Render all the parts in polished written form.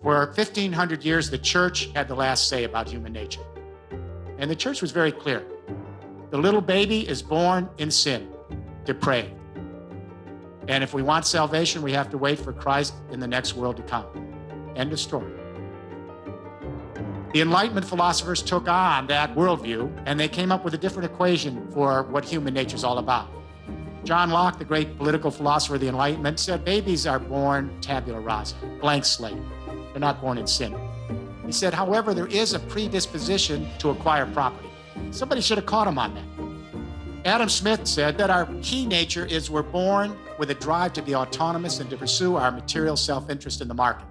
For 1,500 years, the church had the last say about human nature. And the church was very clear. The little baby is born in sin, depraved. And if we want salvation, we have to wait for Christ in the next world to come. End of story. The Enlightenment philosophers took on that worldview, and they came up with a different equation for what human nature is all about. John Locke, the great political philosopher of the Enlightenment, said babies are born tabula rasa, blank slate. They're not born in sin. He said, however, there is a predisposition to acquire property. Somebody should have caught him on that. Adam Smith said that our key nature is we're born with a drive to be autonomous and to pursue our material self-interest in the market.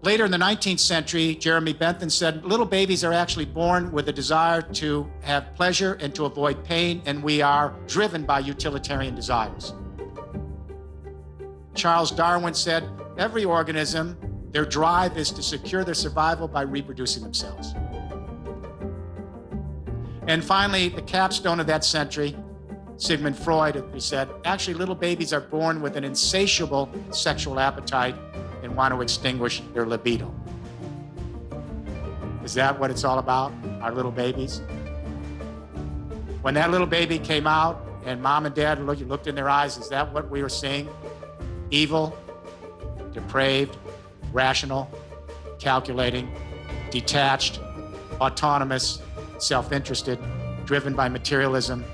Later in the 19th century, Jeremy Bentham said, little babies are actually born with a desire to have pleasure and to avoid pain, and we are driven by utilitarian desires. Charles Darwin said, every organism, their drive is to secure their survival by reproducing themselves. And finally, the capstone of that century, Sigmund Freud, he said, actually little babies are born with an insatiable sexual appetite and want to extinguish their libido. Is that what it's all about, our little babies? When that little baby came out and mom and dad looked in their eyes, is that what we were seeing? Evil, depraved, rational, calculating, detached, autonomous, self-interested, driven by materialism,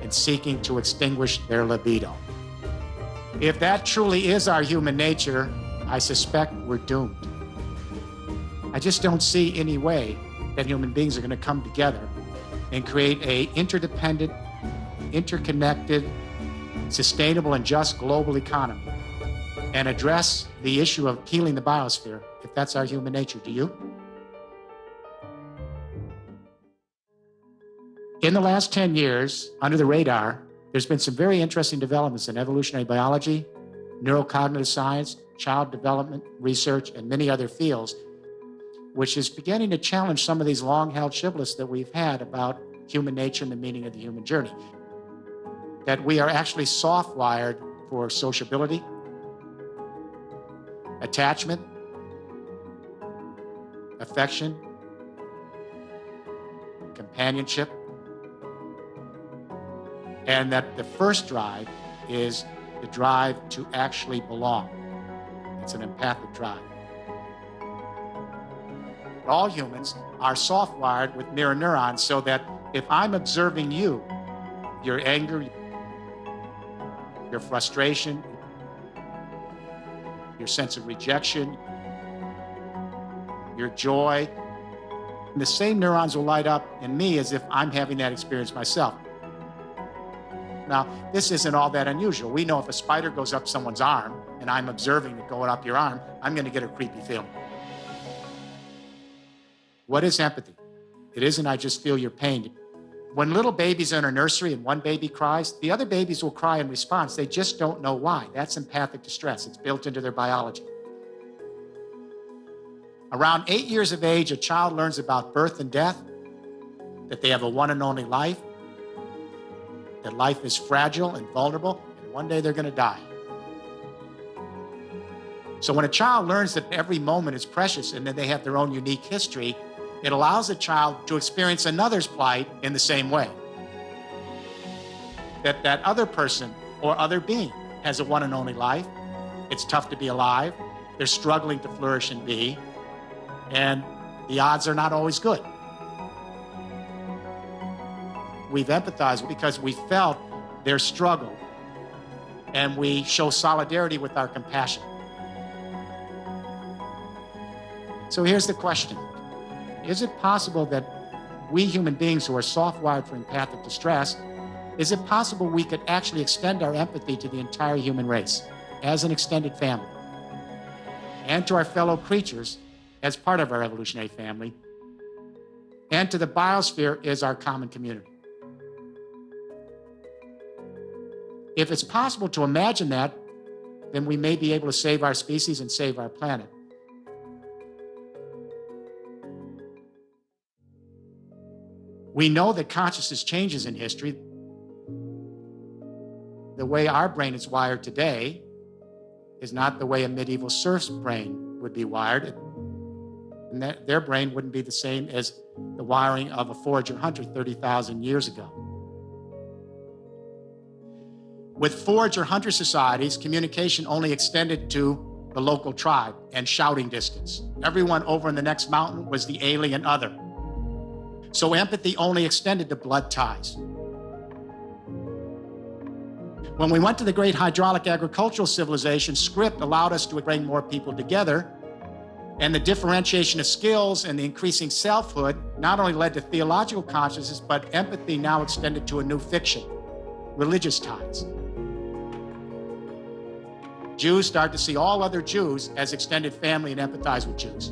and seeking to extinguish their libido. If that truly is our human nature, I suspect we're doomed. I just don't see any way that human beings are going to come together and create an interdependent, interconnected, sustainable, and just global economy and address the issue of healing the biosphere if that's our human nature. Do you? In the last 10 years, under the radar, there's been some very interesting developments in evolutionary biology, neurocognitive science, child development research, and many other fields, which is beginning to challenge some of these long-held shibboleths that we've had about human nature and the meaning of the human journey. That we are actually soft-wired for sociability, attachment, affection, companionship, and that the first drive is the drive to actually belong. It's an empathic drive. All humans are soft-wired with mirror neurons so that if I'm observing you, your anger, your frustration, your sense of rejection, your joy, the same neurons will light up in me as if I'm having that experience myself. Now, this isn't all that unusual. We know if a spider goes up someone's arm and I'm observing it going up your arm, I'm going to get a creepy feeling. What is empathy? It isn't I just feel your pain. When little babies are in a nursery and one baby cries, the other babies will cry in response. They just don't know why. That's empathic distress. It's built into their biology. Around 8 years of age, a child learns about birth and death, that they have a one and only life, that life is fragile and vulnerable, and one day they're going to die. So when a child learns that every moment is precious and that they have their own unique history, it allows a child to experience another's plight in the same way. That that other person or other being has a one and only life. It's tough to be alive. They're struggling to flourish and be, and the odds are not always good. We've empathized because we felt their struggle, and we show solidarity with our compassion. So here's the question. Is it possible that we human beings who are soft-wired for empathic distress, is it possible we could actually extend our empathy to the entire human race as an extended family, and to our fellow creatures as part of our evolutionary family, and to the biosphere as our common community? If it's possible to imagine that, then we may be able to save our species and save our planet. We know that consciousness changes in history. The way our brain is wired today is not the way a medieval serf's brain would be wired, and their brain wouldn't be the same as the wiring of a forager hunter 30,000 years ago. With forager hunter societies, communication only extended to the local tribe and shouting distance. Everyone over in the next mountain was the alien other. So empathy only extended to blood ties. When we went to the great hydraulic agricultural civilization, script allowed us to bring more people together, and the differentiation of skills and the increasing selfhood not only led to theological consciousness, but empathy now extended to a new fiction, religious ties. Jews start to see all other Jews as extended family and empathize with Jews.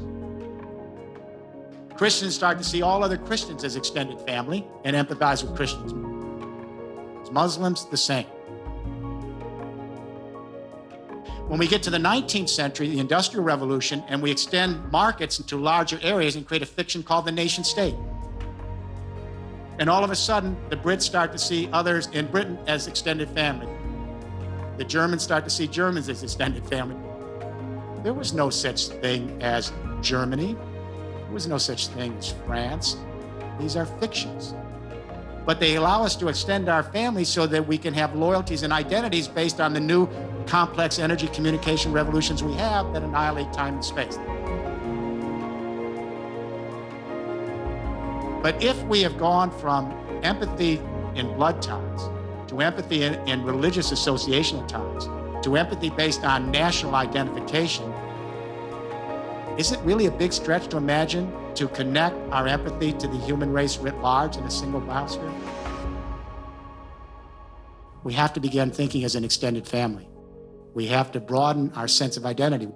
Christians start to see all other Christians as extended family and empathize with Christians. Muslims, the same. When we get to the 19th century, the Industrial Revolution, and we extend markets into larger areas and create a fiction called the nation state. And all of a sudden, the Brits start to see others in Britain as extended family. The Germans start to see Germans as extended family. There was no such thing as Germany. There was no such thing as France. These are fictions. But they allow us to extend our families so that we can have loyalties and identities based on the new complex energy communication revolutions we have that annihilate time and space. But if we have gone from empathy in blood ties to empathy in religious associational ties to empathy based on national identification, is it really a big stretch to imagine to connect our empathy to the human race writ large in a single biosphere? We have to begin thinking as an extended family. We have to broaden our sense of identity.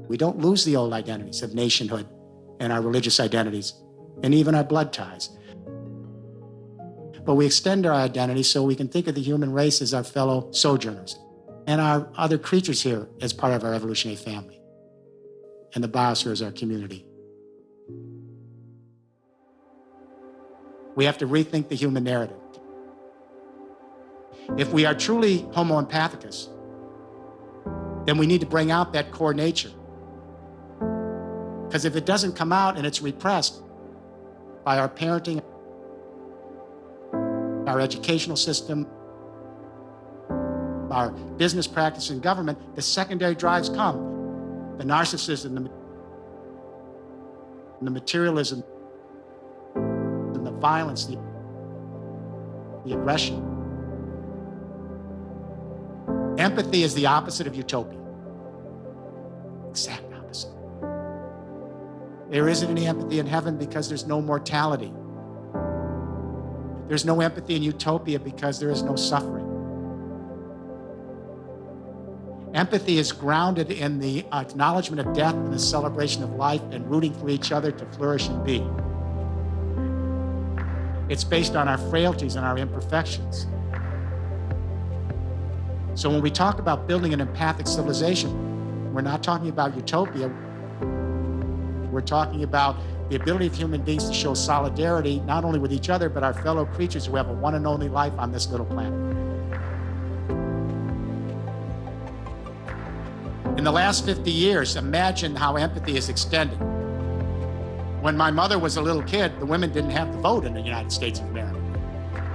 We don't lose the old identities of nationhood and our religious identities and even our blood ties. But we extend our identity so we can think of the human race as our fellow sojourners and our other creatures here as part of our evolutionary family. And the biosphere is our community. We have to rethink the human narrative. If we are truly Homo empathicus, then we need to bring out that core nature. Because if it doesn't come out and it's repressed by our parenting, our educational system, our business practice and government, the secondary drives come. The narcissism, the materialism, and the violence, the aggression. Empathy is the opposite of utopia. Exact opposite. There isn't any empathy in heaven because there's no mortality. There's no empathy in utopia because there is no suffering. Empathy is grounded in the acknowledgement of death and the celebration of life and rooting for each other to flourish and be. It's based on our frailties and our imperfections. So when we talk about building an empathic civilization, we're not talking about utopia. We're talking about the ability of human beings to show solidarity, not only with each other, but our fellow creatures who have a one and only life on this little planet. In the last 50 years, imagine how empathy is extended. When my mother was a little kid, the women didn't have the vote in the United States of America.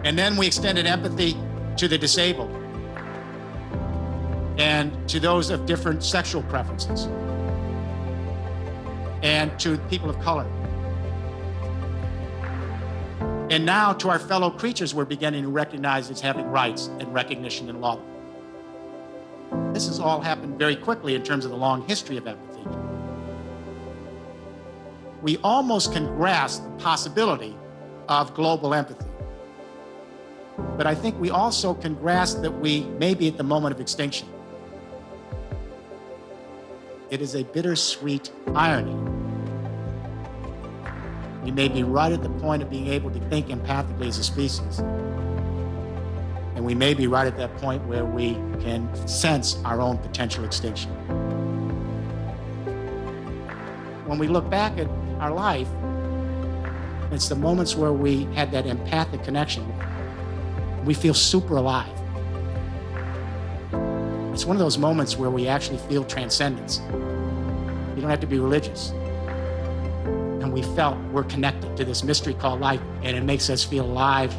And then we extended empathy to the disabled and to those of different sexual preferences and to people of color. And now to our fellow creatures, we're beginning to recognize as having rights and recognition in law. This has all happened very quickly in terms of the long history of empathy. We almost can grasp the possibility of global empathy. But I think we also can grasp that we may be at the moment of extinction. It is a bittersweet irony. We may be right at the point of being able to think empathically as a species. And we may be right at that point where we can sense our own potential extinction. When we look back at our life, it's the moments where we had that empathic connection. We feel super alive. It's one of those moments where we actually feel transcendence. You don't have to be religious. And we felt we're connected to this mystery called life, and it makes us feel alive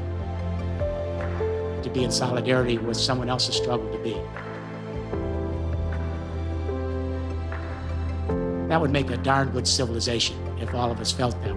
to be in solidarity with someone else's struggle to be. That would make a darn good civilization if all of us felt that way.